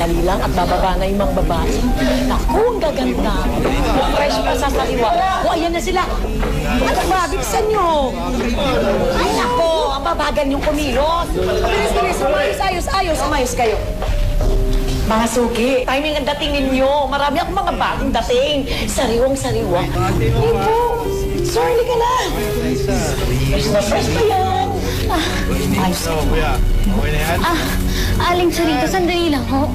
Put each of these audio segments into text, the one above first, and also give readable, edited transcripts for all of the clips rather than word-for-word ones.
sandali lang at bababa na yung mga babae. Naku, ang gaganda. Fresh pa sa saliwa. O, ayan na sila. Ano ba? Bilisan nyo. Ay, naku, ang babagan yung kumilos. Bilis. Ayos. Umayos kayo. Mga suki, timing ang dating ninyo. Marami akong mga bagong dating. Sariwang-sariwa. Ibo, sorry ka na. Fresh pa yan. Ayos kayo. Aling Charito, sandali lang ho.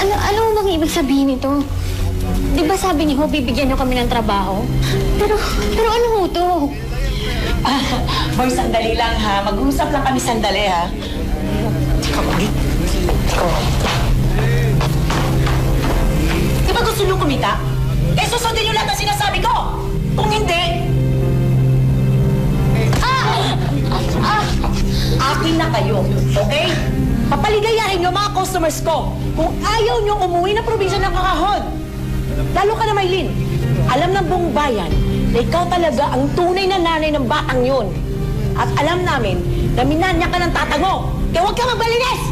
Alam mo bang ibig sabihin nito? Di ba sabi niyo, bibigyan niyo kami ng trabaho? Pero ano ho to? Boy, sandali lang ha. Mag-uusap lang kami sandali ha. Di ba gusto nyo kumita? Eh, susundin nyo lahat ang sinasabi ko! Kung hindi... Akin na kayo, okay? Papaligayahin nyo mga customers ko. Kung ayaw nyo umuwi na probinsya ng Kakahon. Lalo ka na, Maylin. Alam ng buong bayan na ikaw talaga ang tunay na nanay ng batang yun. At alam namin na minanya ka ng tatang mo. Kaya huwag ka magbalinis!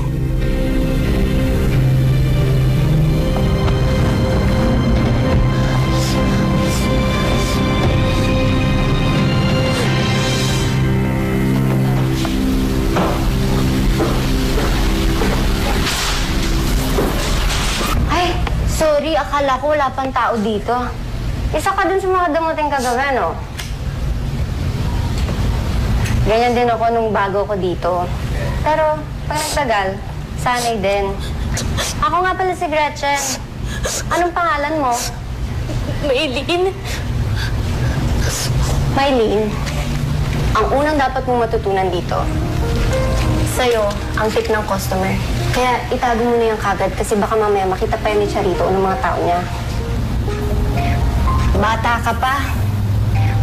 Sorry, akala ko wala pang tao dito. Isa ka dun sa mga damuting kagabi, no? Ganyan din ako nung bago ko dito. Pero, pag nagtagal, sanay din. Ako nga pala si Gretchen. Anong pangalan mo? Maylin. Maylin. Ang unang dapat mong matutunan dito, sa'yo, ang tip ng customer. Kaya itago mo na yan kagad kasi baka mamaya makita pa yan ni Charito o ng mga tao niya. Bata ka pa.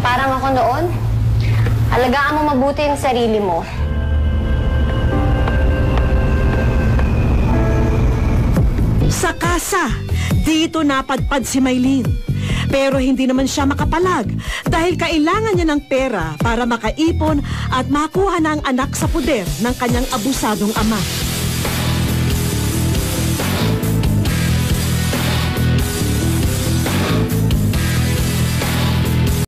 Parang ako noon. Alagaan mo mabuti yung sarili mo. Sa kasa, dito napadpad si Maylin. Pero hindi naman siya makapalag dahil kailangan niya ng pera para makaipon at makuha na ang anak sa puder ng kanyang abusadong ama.